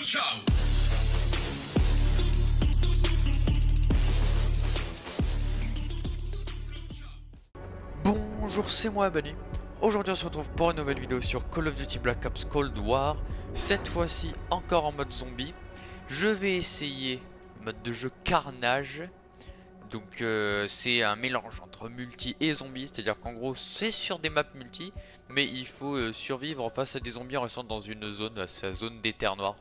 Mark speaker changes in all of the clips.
Speaker 1: Ciao.
Speaker 2: Bonjour, c'est moi Bunny. Aujourd'hui on se retrouve pour une nouvelle vidéo sur Call of Duty Black Ops Cold War. Cette fois-ci encore en mode zombie. Je vais essayer mode de jeu carnage. Donc c'est un mélange entre multi et zombie. C'est-à-dire qu'en gros c'est sur des maps multi, mais il faut survivre face à des zombies en restant dans une zone, c'est la zone des terres noires.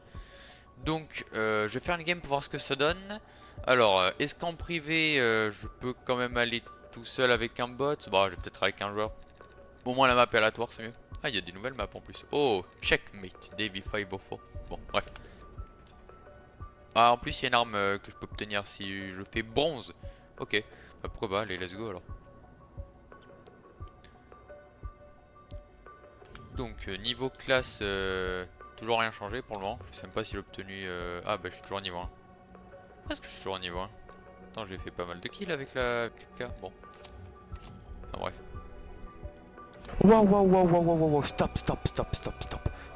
Speaker 2: Donc je vais faire une game pour voir ce que ça donne. Alors est-ce qu'en privé je peux quand même aller tout seul avec un bot? Bon, je vais peut-être avec un joueur. Au moins la map est aléatoire, c'est mieux. Ah, il y a des nouvelles maps en plus. Oh, checkmate, Davy 504. Bon, bref. Ah, en plus il y a une arme que je peux obtenir si je fais bronze. Ok, bah, pourquoi pas, allez, let's go alors. Donc niveau classe, toujours rien changé pour le moment. Je sais même pas si j'ai obtenu... Ah bah je suis toujours au niveau 1. Pourquoi est-ce que je suis toujours au niveau 1? Attends, j'ai fait pas mal de kills avec la K. Bon. Ah, bref. Waouh, stop.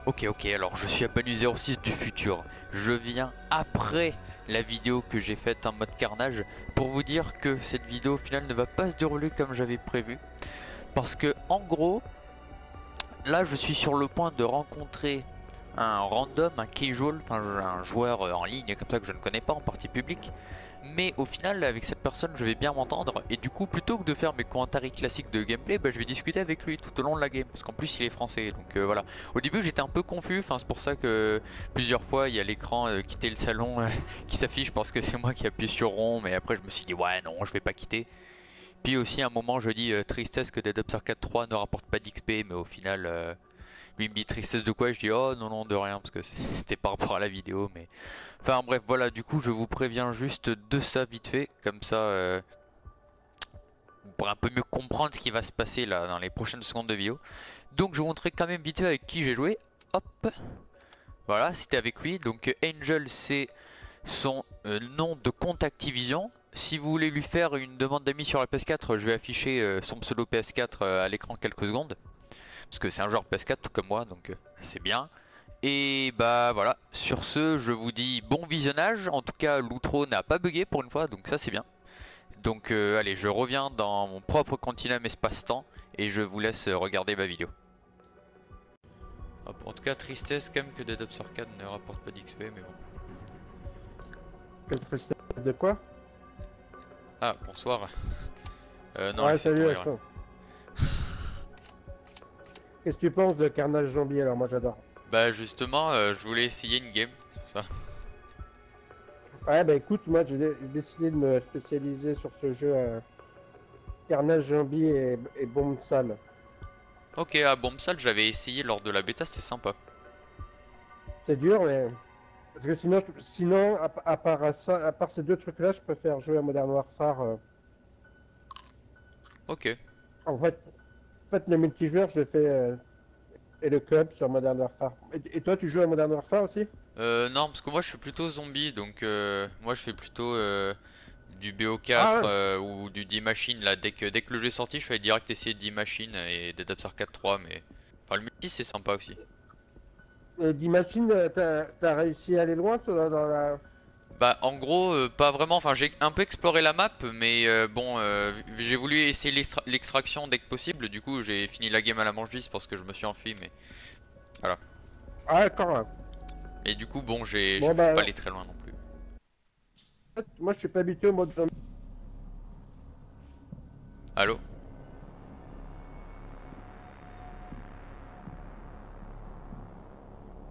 Speaker 2: Ok, alors je suis à Banu 06 du futur. Je viens après la vidéo que j'ai faite en mode carnage pour vous dire que cette vidéo au final ne va pas se dérouler comme j'avais prévu. Parce que en gros, là je suis sur le point de rencontrer un random, un casual, enfin un joueur en ligne comme ça que je ne connais pas en partie publique. Mais au final avec cette personne je vais bien m'entendre et du coup plutôt que de faire mes commentaires classiques de gameplay, bah, je vais discuter avec lui tout au long de la game parce qu'en plus il est français donc voilà. Au début j'étais un peu confus, enfin c'est pour ça que plusieurs fois il y a l'écran quitter le salon qui s'affiche parce que c'est moi qui appuie sur rond, mais après je me suis dit ouais non je vais pas quitter. Puis aussi à un moment je dis tristesse que Dead Observer 4.3 ne rapporte pas d'XP, mais au final lui il me dit tristesse de quoi, je dis oh non de rien parce que c'était par rapport à la vidéo, mais enfin bref voilà, du coup je vous préviens juste de ça vite fait, comme ça vous pourrez un peu mieux comprendre ce qui va se passer là dans les prochaines secondes de vidéo. Donc je vous montrerai quand même vite fait avec qui j'ai joué. Hop, voilà, c'était avec lui. Donc Angel c'est son nom de compte Activision. Si vous voulez lui faire une demande d'amis sur la PS4, je vais afficher son pseudo PS4 à l'écran quelques secondes. Parce que c'est un joueur PS4 tout comme moi, donc c'est bien. Et bah voilà, sur ce je vous dis bon visionnage. En tout cas l'outro n'a pas bugué pour une fois, donc ça c'est bien. Donc allez, je reviens dans mon propre continuum espace-temps et je vous laisse regarder ma vidéo. Hop, en tout cas tristesse quand même que Dead Observer 4 ne rapporte pas d'XP, mais bon.
Speaker 3: Quelle tristesse de quoi?
Speaker 2: Ah bonsoir. Non,
Speaker 3: Ouais,
Speaker 2: laissez
Speaker 3: salut
Speaker 2: tomber,
Speaker 3: Aston. Qu'est-ce que tu penses de Carnage Zombie alors? Moi j'adore.
Speaker 2: Bah justement, je voulais essayer une game, c'est pour ça.
Speaker 3: Ouais, bah écoute, moi j'ai décidé de me spécialiser sur ce jeu Carnage Zombie et Bombe Sale.
Speaker 2: Ok, à Bombe Sale, j'avais essayé lors de la bêta, c'était sympa.
Speaker 3: C'est dur, mais. Parce que sinon à part ça, à part ces deux trucs-là, je préfère jouer à Modern Warfare.
Speaker 2: Ok.
Speaker 3: En fait, le multijoueur, je le fais. Et le club sur Modern Warfare. Et toi, tu joues à Modern Warfare aussi?
Speaker 2: Non, parce que moi je suis plutôt zombie, donc moi je fais plutôt du
Speaker 3: Ah
Speaker 2: BO4
Speaker 3: ouais.
Speaker 2: ou du D-Machine là. Dès que le jeu est sorti, je fais direct essayer D-Machine et Dead Observer 4.3, mais. Enfin, le multi c'est sympa aussi.
Speaker 3: D'Imagine, t'as réussi à aller loin dans la.
Speaker 2: Bah en gros pas vraiment, enfin j'ai un peu exploré la map mais bon j'ai voulu essayer l'extraction dès que possible, du coup j'ai fini la game à la manche 10 parce que je me suis enfui, mais voilà.
Speaker 3: Ah, d'accord. Ouais.
Speaker 2: Et du coup bon je
Speaker 3: Bon,
Speaker 2: suis pas
Speaker 3: bah,
Speaker 2: allé très loin non plus.
Speaker 3: en fait, moi je suis pas habitué au mode zombie.
Speaker 2: Allô?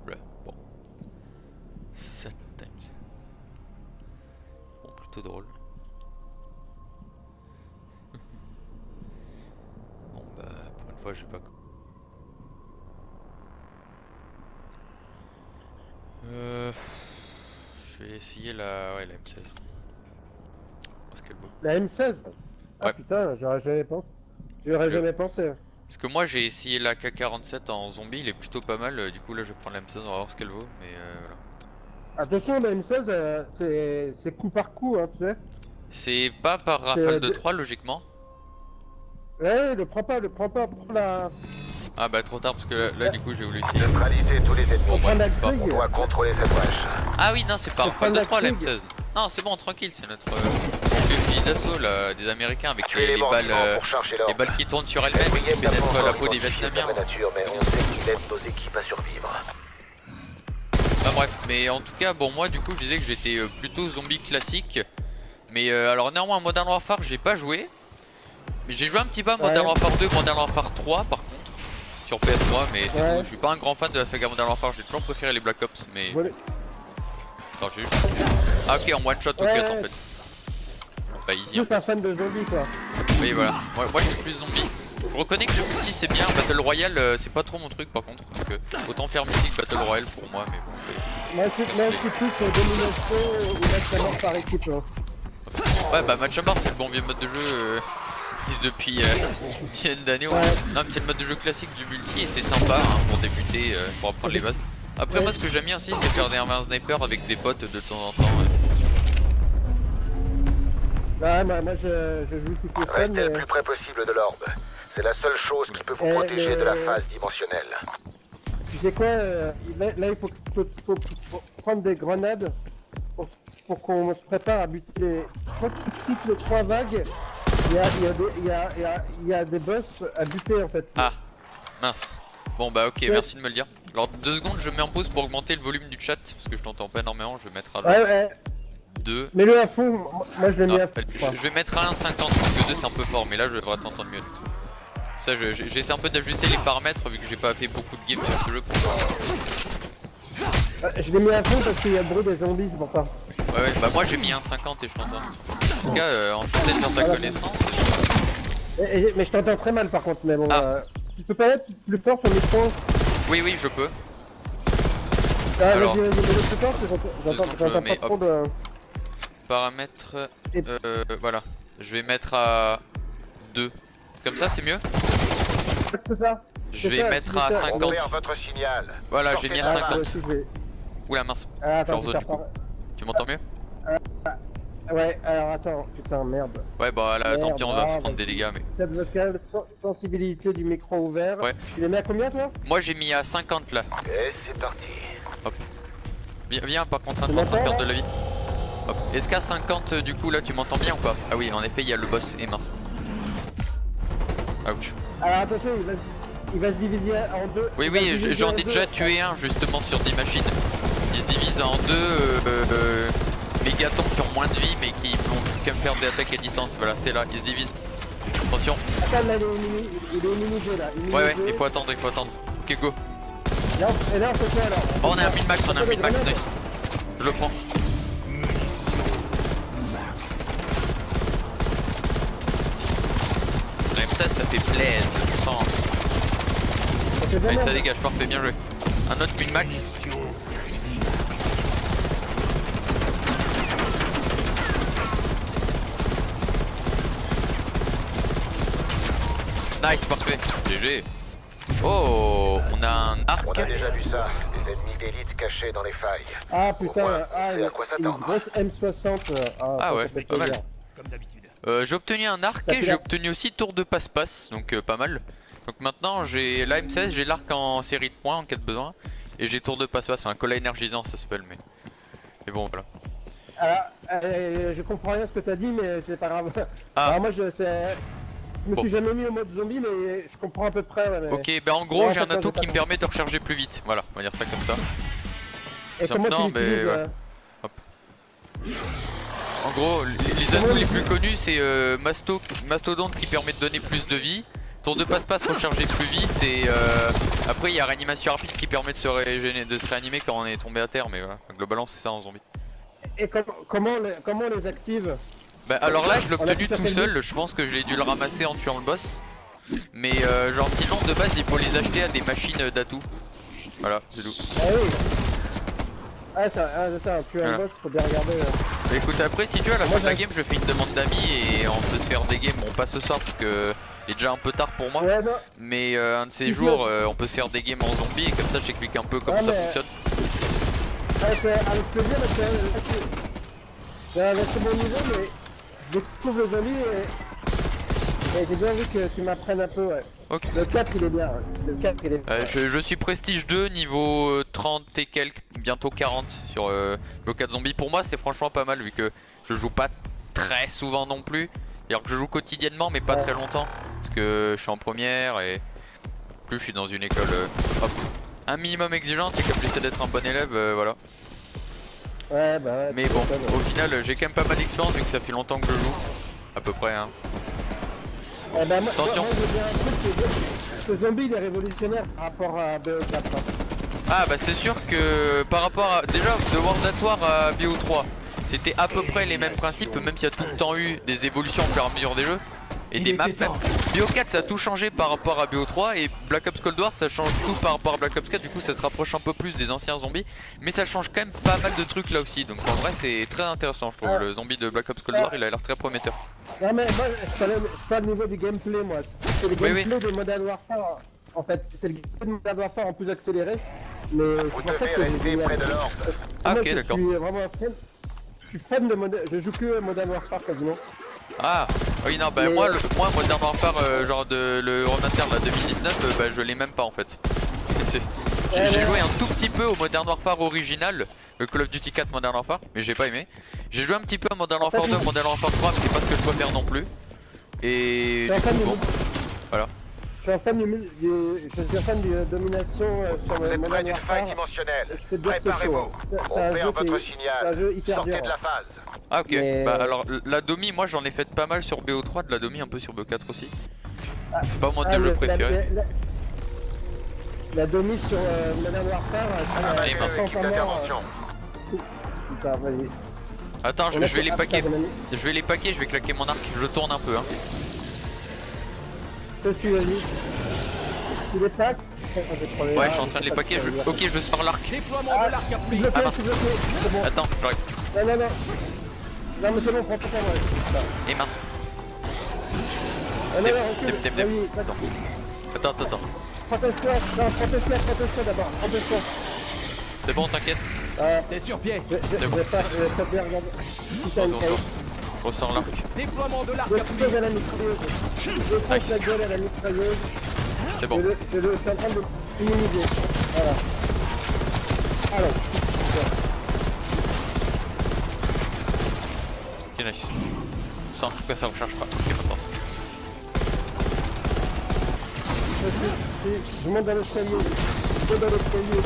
Speaker 2: Oula, bon. 7 times. Bon, plutôt drôle. Bon bah pour une fois j'ai pas... Je vais essayer la M16. Parce qu'elle vaut...
Speaker 3: La M16. Ah
Speaker 2: Ouais.
Speaker 3: putain, j'aurais jamais pensé. J'aurais
Speaker 2: Je...
Speaker 3: jamais pensé.
Speaker 2: Parce que moi j'ai essayé la K47 en zombie, il est plutôt pas mal, du coup là je vais prendre la M16, on va voir ce qu'elle vaut, mais voilà.
Speaker 3: Attention, la M16, c'est coup par coup, hein, tu sais.
Speaker 2: C'est pas par
Speaker 3: C'est,
Speaker 2: rafale de 3 logiquement.
Speaker 3: Ouais, le prends pas, prends la.
Speaker 2: Ah bah trop tard parce que là du coup j'ai voulu essayer.
Speaker 1: Neutraliser tous les ennemis.
Speaker 2: Bon,
Speaker 3: prend la
Speaker 2: c'est pas-
Speaker 3: Krieg.
Speaker 1: On doit contrôler cette brèche.
Speaker 2: Ah oui non c'est pas un
Speaker 3: On prend
Speaker 2: pack de
Speaker 3: la
Speaker 2: 3 la
Speaker 3: Krieg.
Speaker 2: M16. Non c'est bon tranquille c'est notre fusil d'assaut là des Américains avec
Speaker 1: Tuer les
Speaker 2: les balles
Speaker 1: bandits pour charger
Speaker 2: les
Speaker 1: l'ordre.
Speaker 2: balles qui tournent sur elles-mêmes et qui
Speaker 1: Gabriel n'a pas
Speaker 2: pénètrent la
Speaker 1: encore
Speaker 2: peau des
Speaker 1: identifié sa
Speaker 2: Vietnamiens.
Speaker 1: vraie nature, mais on sait qu'il aide nos équipes à survivre.
Speaker 2: Enfin bref, mais en tout cas, bon moi du coup je disais que j'étais plutôt zombie classique. Mais alors néanmoins Modern Warfare j'ai pas joué. Mais j'ai joué un petit peu à Modern Warfare 2, Modern Warfare 3 par contre. Sur PS3 mais c'est tout. Je suis pas un grand fan de la saga Modern Warfare, j'ai toujours préféré les Black Ops mais...
Speaker 3: Voilà.
Speaker 2: Attends j'ai juste... Ah ok en one shot au cut en fait. Bah easy
Speaker 3: Plus un fan de zombies quoi.
Speaker 2: Oui voilà, moi je suis plus zombie. Je reconnais que le multi c'est bien, Battle Royale c'est pas trop mon truc par contre. Donc autant faire multi que Battle Royale pour moi mais bon.
Speaker 3: Moi je suis plus domination ou match à mort par équipe. Hein.
Speaker 2: Ouais bah match à mort c'est le bon vieux mode de jeu depuis une dizaine d'années. Ouais. Non mais c'est le mode de jeu classique du multi et c'est sympa hein, pour débuter, pour apprendre les bases. Après moi ce que j'aime bien aussi c'est faire des un sniper avec des potes de temps en temps.
Speaker 3: Ouais moi je joue tout le fun.
Speaker 1: Restez le plus près possible de l'orbe. C'est la seule chose qui peut vous protéger de la phase dimensionnelle.
Speaker 3: Tu sais quoi, là il faut prendre des grenades pour qu'on se prépare à buter les... Je crois que toutes les 3 vagues, il y a des boss à buter en fait.
Speaker 2: Ah, mince. Bon bah ok, merci de me le dire. Alors 2 secondes, je mets en pause pour augmenter le volume du chat, parce que je t'entends pas énormément, je vais mettre à 2.
Speaker 3: Mets-le à fond, moi je l'ai mis à fond.
Speaker 2: Je vais mettre à 1,50 parce que 2 c'est un peu fort, mais là je devrais t'entendre mieux. Ça j'essaie un peu d'ajuster les paramètres vu que j'ai pas fait beaucoup de games sur ce jeu.
Speaker 3: Je l'ai mis à fond parce qu'il y a le bruit des zombies, c'est pour ça.
Speaker 2: Ouais bah moi j'ai mis 1,50 et je t'entends. En tout cas enchanté de faire ta connaissance.
Speaker 3: Mais je t'entends très mal par contre, mais bon... tu peux pas être plus fort sur le micro?
Speaker 2: Oui je peux.
Speaker 3: Alors, j'entends pas trop de...
Speaker 2: Paramètres... voilà. Je vais mettre à 2. Comme ça c'est mieux?
Speaker 3: C'est ça.
Speaker 2: Je vais mettre à 50.
Speaker 1: Votre signal.
Speaker 2: Voilà j'ai mis à 50. Oula mince.
Speaker 3: Attends,
Speaker 2: du coup. Tu m'entends mieux?
Speaker 3: Ouais, alors attends, putain, merde.
Speaker 2: Ouais, bah là, tant pis, on va se prendre des dégâts, mais...
Speaker 3: Cette vocale, sensibilité du micro ouvert.
Speaker 2: Ouais.
Speaker 3: Tu les mets à combien, toi?
Speaker 2: Moi, j'ai mis à 50, là.
Speaker 1: Et c'est parti.
Speaker 2: Hop. Viens, par contre, t'es en train de perdre de la vie. Hop. Est-ce qu'à 50, du coup, là, tu m'entends bien ou pas? Ah oui, en effet, il y a le boss, et mince. Ouch.
Speaker 3: Alors, attention, il va se diviser en 2.
Speaker 2: Oui, j'en ai déjà tué un, justement, sur des machines. Il se divise en 2, mégatons qui ont moins de vie mais qui vont quand même faire des attaques à distance. Voilà, c'est là, ils se divisent. Attention.
Speaker 3: Attends, là, il est au mini-jeu là.
Speaker 2: Ouais, il faut attendre, Ok, go.
Speaker 3: Là, et là, on fait quoi alors?
Speaker 2: Oh, on a un min-max, nice. Je le prends. Même ça fait plaisir, je sens. Allez, ça dégage, parfait, bien joué. Un autre min-max. Nice, parfait. GG. Oh, on a un arc.
Speaker 1: On a déjà vu ça, des ennemis d'élite cachés dans les failles.
Speaker 3: Ah putain,
Speaker 1: c'est à quoi
Speaker 3: une
Speaker 1: s'attendre.
Speaker 3: grosse M60.
Speaker 2: Ah ouais, pas mal.
Speaker 4: Comme d'habitude.
Speaker 2: J'ai obtenu un arc et j'ai obtenu aussi tour de passe-passe, donc pas mal. Donc maintenant j'ai la M16, j'ai l'arc en série de points en cas de besoin. Et j'ai tour de passe-passe, un cola énergisant ça s'appelle, mais bon voilà.
Speaker 3: Je comprends rien ce que t'as dit, mais c'est pas grave.
Speaker 2: Ah.
Speaker 3: Alors moi je me suis jamais mis au mode zombie, mais je comprends à peu près. Ouais, mais...
Speaker 2: Ok, ben en gros j'ai un atout qui me permet de recharger plus vite. Voilà, on va dire ça comme ça.
Speaker 3: Et comment tu l'utilises,
Speaker 2: ouais. Hop. En gros, les atouts les plus connus c'est Mastodonte qui permet de donner plus de vie. Tour de passe-passe recharger plus vite et après il y a réanimation rapide qui permet de se réanimer quand on est tombé à terre, mais voilà, globalement c'est ça en zombie.
Speaker 3: Et comment on les active?
Speaker 2: Bah alors là je l'ai obtenu tout seul, je pense que je l'ai dû le ramasser en tuant le boss. Mais genre sinon de base il faut les acheter à des machines d'atouts. Voilà, c'est tout.
Speaker 3: Ah oui. Ah c'est ça, tuer un boss, faut bien regarder.
Speaker 2: Bah, écoute après si tu veux à la fin de la game je fais une demande d'amis et on peut se faire des games, bon pas ce soir parce que il est déjà un peu tard pour moi.
Speaker 3: Ouais, non.
Speaker 2: Mais un de ces jours on peut se faire des games en zombie et comme ça j'explique un peu comment ça fonctionne.
Speaker 3: Ouais, c'est avec plaisir parce que là c'est mon niveau mais je découvre le zombie et Et j'ai bien vu que tu m'apprennes un peu, ouais.
Speaker 2: Ok.
Speaker 3: Le 4 il est bien, ouais. Le 4 il est bien.
Speaker 2: Je suis prestige 2, niveau 30 et quelques, bientôt 40 sur le 4 zombies. Pour moi c'est franchement pas mal vu que je joue pas très souvent non plus. Alors que je joue quotidiennement mais pas très longtemps. Parce que je suis en première et en plus je suis dans une école hop, un minimum exigeante et comme j'essaie d'être un bon élève, voilà.
Speaker 3: Ouais bah ouais.
Speaker 2: Mais bon, au final j'ai quand même pas mal d'expérience vu que ça fait longtemps que je joue. À peu près hein.
Speaker 3: Eh ben, moi,
Speaker 2: Attention.
Speaker 3: moi, je veux dire un truc, ce zombie il est révolutionnaire par rapport à BO4.
Speaker 2: Ah bah c'est sûr que par rapport à... Déjà de World at War à BO3 c'était à peu près les mêmes principes, même s'il y a tout le temps eu des évolutions au fur et à mesure des jeux et des maps même. BO4 ça a tout changé par rapport à BO3 et Black Ops Cold War ça change tout par rapport à Black Ops 4. Du coup ça se rapproche un peu plus des anciens zombies, mais ça change quand même pas mal de trucs là aussi. Donc en vrai c'est très intéressant je trouve. Le zombie de Black Ops Cold War il a l'air très prometteur.
Speaker 3: Non mais moi je parle au niveau du gameplay moi. C'est le gameplay de Modern Warfare. En fait c'est le gameplay de Modern Warfare en plus accéléré. Mais
Speaker 1: Vous
Speaker 3: c'est pour ça que
Speaker 1: devez
Speaker 3: c'est
Speaker 1: rester
Speaker 3: génial.
Speaker 1: près de l'ordre.
Speaker 2: Ah
Speaker 3: Moi,
Speaker 2: ok d'accord.
Speaker 3: Je suis vraiment fan. Je suis fan de Modern... Je joue que Modern Warfare quasiment.
Speaker 2: Ah oui non bah
Speaker 3: Mais
Speaker 2: moi Modern Warfare genre le remaster de la 2019 bah je l'ai même pas en fait. J'ai joué un tout petit peu au Modern Warfare original, le Call of Duty 4 Modern Warfare, mais j'ai pas aimé. J'ai joué un petit peu à Modern Warfare 2, Modern Warfare 3, mais c'est pas ce que je préfère non plus. Et du coup bon, voilà.
Speaker 3: Je suis un fan de domination sur
Speaker 1: Vous
Speaker 3: le
Speaker 1: êtes près
Speaker 3: Modern
Speaker 1: d'une faille
Speaker 3: Warfare.
Speaker 1: dimensionnelle.
Speaker 3: Je peux te dire que c'est chaud.
Speaker 1: Préparez-vous.
Speaker 3: Hein. C'est
Speaker 1: On
Speaker 3: un jeu
Speaker 1: perd votre
Speaker 3: c'est un
Speaker 1: signal.
Speaker 3: jeu hyper
Speaker 1: Sortez
Speaker 3: dur.
Speaker 1: de la phase.
Speaker 2: Ah ok,
Speaker 3: Mais-
Speaker 2: bah alors la Domi, moi j'en ai fait pas mal sur BO3, de la Domi un peu sur BO4 aussi. C'est pas mon de jeu préféré.
Speaker 3: La Domi sur Modern Warfare,
Speaker 2: Allez, mince.
Speaker 1: Équipe d'intervention.
Speaker 3: Putain, vas-y.
Speaker 2: Attends, je
Speaker 3: On a
Speaker 2: vais
Speaker 3: fait-
Speaker 2: les
Speaker 3: ah,
Speaker 2: paquer.
Speaker 3: putain, mon ami.
Speaker 2: Je vais les paquer, je vais claquer mon arc, je tourne un peu hein.
Speaker 3: Je suis vas-y. Tu les packs.
Speaker 2: Ouais, je suis en train de les paquer, ok je sors l'arc.
Speaker 4: Déploiement de l'arc
Speaker 3: Je suis
Speaker 4: appli.
Speaker 3: bloqué,
Speaker 2: Ah,
Speaker 3: je suis bloqué. C'est bon.
Speaker 2: Attends, j'arrive.
Speaker 3: Non, non, non. Non, mais c'est bon, prends tout ça, moi.
Speaker 2: Et mince.
Speaker 3: Non, non, recule.
Speaker 2: Dem.
Speaker 3: Vas-y,
Speaker 2: Attends.
Speaker 3: proteste-toi. Non, proteste-toi d'abord. Proteste-toi.
Speaker 2: C'est bon, t'inquiète.
Speaker 4: T'es sur pied.
Speaker 3: Je
Speaker 2: C'est bon.
Speaker 3: vais pas bien regarder. Putain, une faille.
Speaker 2: Je ressors l'arc.
Speaker 4: Déploiement de l'arc
Speaker 3: Je
Speaker 4: appli.
Speaker 3: explose à la mitrailleuse. Je défonce la gueule à la mitrailleuse.
Speaker 2: C'est bon.
Speaker 3: Je suis en train de immuniser. Voilà. Alors.
Speaker 2: Ok nice. Ça en tout cas ça recharge pas. Ok attends.
Speaker 3: Je monte dans l'escalier. Je monte dans l'escalier.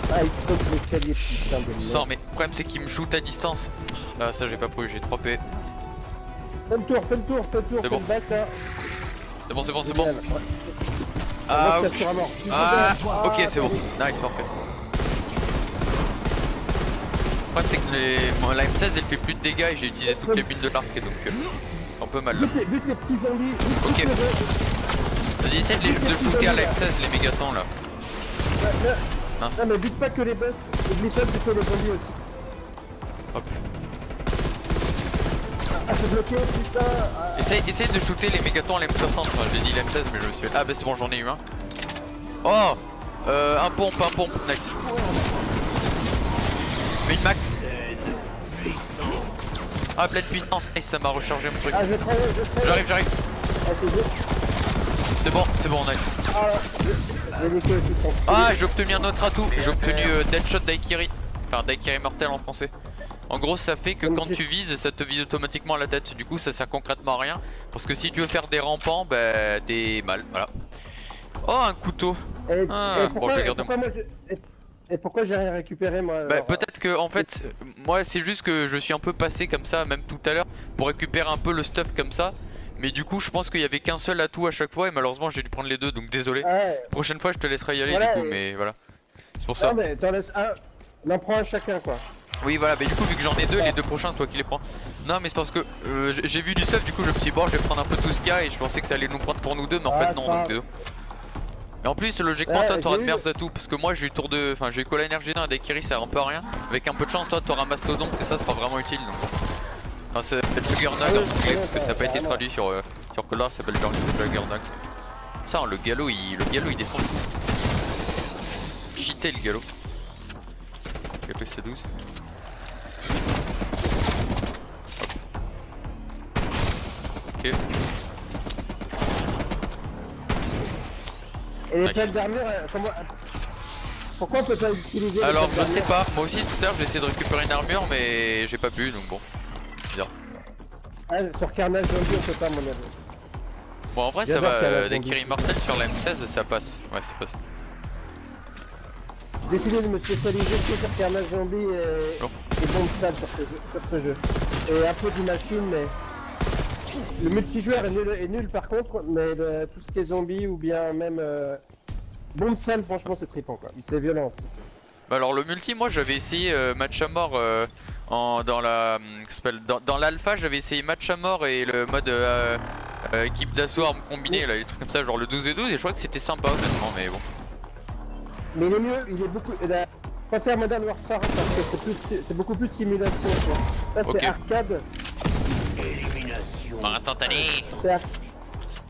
Speaker 3: Ah, il saute l'escalier, putain de
Speaker 2: Sors, mais le problème c'est qu'il me shoot à distance. Ah ça j'ai pas prévu, j'ai 3 P.
Speaker 3: Fais le tour.
Speaker 2: C'est
Speaker 3: Fais
Speaker 2: bon.
Speaker 3: le bac là.
Speaker 2: C'est bon.
Speaker 3: Génial.
Speaker 2: Ah,
Speaker 3: On va te faire à mort.
Speaker 2: ok c'est bon. Nice, parfait. Le problème c'est que la M16 elle fait plus de dégâts et j'ai utilisé toutes les builds de l'arc et donc un peu mal là.
Speaker 3: Bute les petits zombies.
Speaker 2: Ok. Vas-y essaye de shooter à la M16 les mégatons là. Mince.
Speaker 3: Non mais bute pas que les boss. Oublie pas de buter les zombies aussi.
Speaker 2: Hop.
Speaker 3: Ah, c'est bloqué, putain. Ah,
Speaker 2: Essaye de shooter les mégatons à l'M60. Enfin, j'ai dit l'M16 mais je me suis... Ah bah c'est bon j'en ai eu un. Oh un pompe. Nice. Une max. Ah pleine puissance. Nice, ça m'a rechargé mon truc.
Speaker 3: je prends.
Speaker 2: J'arrive.
Speaker 3: Ah, c'est bon.
Speaker 2: C'est bon, nice.
Speaker 3: Ah, j'ai niqué aussi ton.
Speaker 2: Ah, j'ai obtenu un autre atout. J'ai obtenu Deadshot Daikiri. Enfin, Daikiri mortel en français. En gros, ça fait que quand tu vises, ça te vise automatiquement à la tête. Du coup, ça sert concrètement à rien. Parce que si tu veux faire des rampants, bah t'es mal. Voilà. Oh, un couteau. Ah, bon, je vais garder mon.
Speaker 3: Et pourquoi j'ai rien récupéré moi
Speaker 2: Bah peut-être que en fait moi c'est juste que je suis un peu passé comme ça même tout à l'heure pour récupérer un peu le stuff comme ça. Mais du coup je pense qu'il y avait qu'un seul atout à chaque fois et malheureusement j'ai dû prendre les deux donc désolé.
Speaker 3: Ouais.
Speaker 2: Prochaine fois je te laisserai y aller
Speaker 3: Voilà,
Speaker 2: du coup mais voilà. C'est pour ça.
Speaker 3: Non mais t'en laisses un. On en prend un chacun quoi.
Speaker 2: Oui voilà mais du coup vu que j'en ai deux les deux prochains c'est toi qui les prends. Non mais c'est parce que j'ai vu du stuff du coup je me suis dit bon je vais prendre un peu tout ce qu'il y a et je pensais que ça allait nous prendre pour nous deux mais en fait non donc désolé. Et en plus logiquement toi t'auras de meilleurs atouts parce que moi j'ai eu tour de. Enfin j'ai eu Cola Energy 1 et Daikiri ça sert un peu à rien. Avec un peu de chance toi t'auras Mastodonte et ça sera vraiment utile donc. Enfin c'est le Juggernaut en anglais parce que ça n'a pas été traduit sur Cola, ça s'appelle Juggernaut. Ça le galop il défend le coup. Cheaté le galop. KPC 12. Ok.
Speaker 3: Et les
Speaker 2: Nice.
Speaker 3: plaques d'armure, pourquoi on peut pas utiliser
Speaker 2: Alors
Speaker 3: les
Speaker 2: je
Speaker 3: plaques
Speaker 2: sais
Speaker 3: d'armure
Speaker 2: pas, moi aussi tout à l'heure j'ai essayé de récupérer une armure mais j'ai pas pu donc bon. Bizarre.
Speaker 3: Ah, sur Carnage Zombie, on peut pas, à mon avis.
Speaker 2: Bon en vrai ça
Speaker 3: J'adore
Speaker 2: va,
Speaker 3: Carnage
Speaker 2: des
Speaker 3: Zombie.
Speaker 2: Kiri Immortel sur la M16 ça passe. Ouais c'est pas.
Speaker 3: J'ai décidé de me spécialiser que sur Carnage Zombie
Speaker 2: Bon.
Speaker 3: et Bomb Sale sur ce jeu. Et un peu du machine, mais le multijoueur est nul par contre, mais tout ce qui est zombie ou bien même Bomb Sale, franchement c'est trippant quoi. C'est violent aussi.
Speaker 2: Bah alors le multi moi j'avais essayé match à mort dans la dans l'alpha j'avais essayé match à mort et le mode équipe d'assaut armes combinées là, les trucs comme ça genre le 12 et 12 et je crois que c'était sympa honnêtement mais bon.
Speaker 3: Mais il est mieux, il est beaucoup. Je préfère Modern Warfare parce que c'est beaucoup plus simulation quoi. Ça c'est
Speaker 2: Ok.
Speaker 3: arcade.
Speaker 2: En instantané.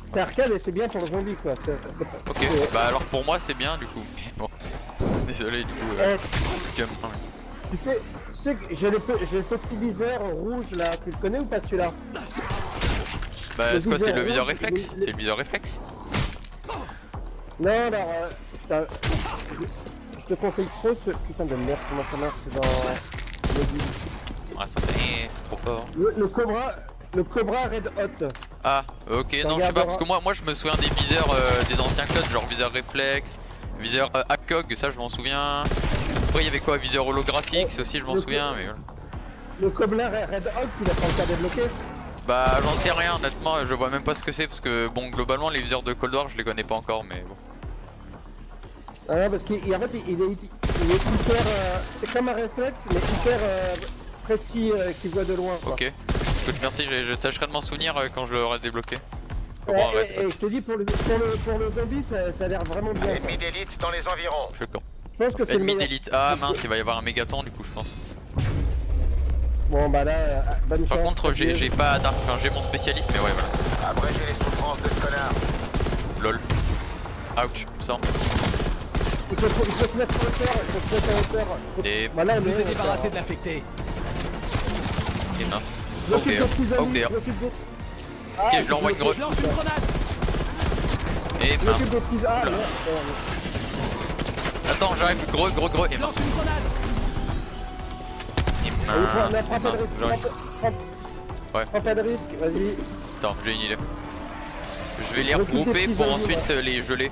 Speaker 3: C'est arcade et c'est bien pour le zombie quoi.
Speaker 2: Ok, bah alors pour moi c'est bien du coup. Bon. Désolé du coup. Jump.
Speaker 3: Tu sais que j'ai le petit viseur rouge là, tu le connais ou pas celui-là?
Speaker 2: Bah
Speaker 3: Le
Speaker 2: c'est quoi, c'est le
Speaker 3: viseur
Speaker 2: viseur réflexe? C'est le viseur réflexe?
Speaker 3: Non alors, je te conseille trop ce putain de merde, comment ça marche dans le guide.
Speaker 2: En instantané, c'est trop fort.
Speaker 3: Le Cobra Red Hot.
Speaker 2: Ah ok, non je sais pas parce que moi je me souviens des viseurs des anciens codes genre viseur réflexe, viseur ACOG, ça je m'en souviens. Après il y avait quoi, viseur holographique, ça aussi je m'en souviens mais voilà.
Speaker 3: Le Cobra Red Hot, tu l'as pas encore débloqué?
Speaker 2: Bah j'en sais rien honnêtement, je vois même pas ce que c'est parce que bon globalement les viseurs de Cold War je les connais pas encore mais bon.
Speaker 3: Ah non, parce qu'en fait il est hyper... c'est comme un réflexe mais hyper précis qui voit de loin quoi.
Speaker 2: Ok, écoute merci, je tâcherai de m'en souvenir quand je l'aurai débloqué.
Speaker 3: Et je te dis pour le zombie ça a l'air vraiment bien.
Speaker 1: Ennemi d'élite dans les environs.
Speaker 2: Je camp.
Speaker 3: Je pense que c'est le
Speaker 2: Ennemi
Speaker 3: meilleur.
Speaker 2: d'élite, ah mince il va y avoir un mégaton du coup je pense.
Speaker 3: Bon bah là, bonne
Speaker 2: Par
Speaker 3: chance.
Speaker 2: contre j'ai pas d'arc, enfin j'ai mon spécialiste mais ouais voilà.
Speaker 1: Abrégez les souffrances de ce connard.
Speaker 2: Lol. Ouch, ça.
Speaker 3: Il faut se mettre en hauteur, il faut se mettre en hauteur.
Speaker 2: Et
Speaker 3: Bah là,
Speaker 4: Je vous ai débarrassé de l'affecté.
Speaker 2: et mince.
Speaker 3: Ok,
Speaker 2: Ok, ok. Ok, je lui envoie une grosse.
Speaker 4: Je lance une grenade.
Speaker 2: Et mince.
Speaker 3: Ah,
Speaker 2: Oula.
Speaker 3: merde.
Speaker 2: Attends, j'arrive. Gros et
Speaker 4: Je
Speaker 2: mince.
Speaker 4: lance une grenade.
Speaker 2: Et
Speaker 3: Prends pas de
Speaker 2: mince.
Speaker 3: risque.
Speaker 2: J'arrive. Ouais.
Speaker 3: Prends pas de risque, vas-y.
Speaker 2: Attends, j'ai une idée. Je vais les regrouper pour ensuite les geler.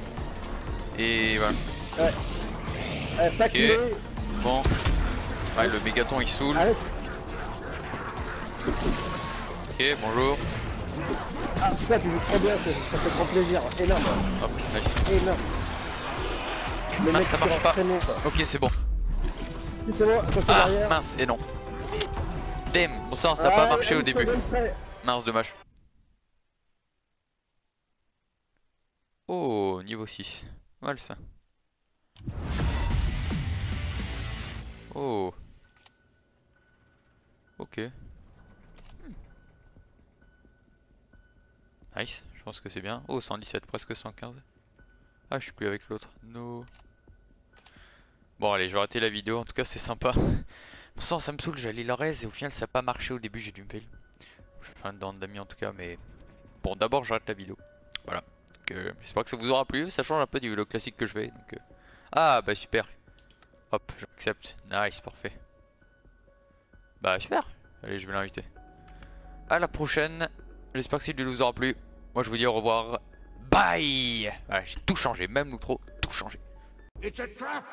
Speaker 2: Et voilà.
Speaker 3: Tac,
Speaker 2: Bon. Ouais, le mégaton il saoule.
Speaker 3: arrête.
Speaker 2: Ok, bonjour.
Speaker 3: Ah putain, tu joues trop bien, ça fait trop plaisir. Énorme,
Speaker 2: Hop, nice.
Speaker 3: énorme. Le
Speaker 2: Mince,
Speaker 3: mec
Speaker 2: ça
Speaker 3: qui
Speaker 2: marche pas.
Speaker 3: entraîné, quoi.
Speaker 2: Ok, c'est bon.
Speaker 3: Si, c'est bon, attention
Speaker 2: Ah,
Speaker 3: derrière.
Speaker 2: mince, et non. Damn, bon sang, ça a pas marché au début. Mince, dommage. Oh, niveau 6. Mal ça. Oh. Ok. Nice, je pense que c'est bien. Oh, 117, presque 115. Ah, je suis plus avec l'autre. No. Bon, allez, je vais arrêter la vidéo. En tout cas, c'est sympa. Pour ça, ça me saoule, j'allais le raise et au final, ça n'a pas marché au début. J'ai dû me fail. Je fais un down d'amis en tout cas, mais bon, d'abord, j'arrête la vidéo. Voilà. J'espère que ça vous aura plu. Ça change un peu du vidéo classique que je fais. Donc, ah, bah super. Hop, j'accepte. Nice, parfait. Bah super. Allez, je vais l'inviter. À la prochaine. J'espère que cette vidéo vous aura plu. Moi, je vous dis au revoir. Bye. Voilà, j'ai tout changé. Même l'outro, tout changé.
Speaker 5: It's a trap!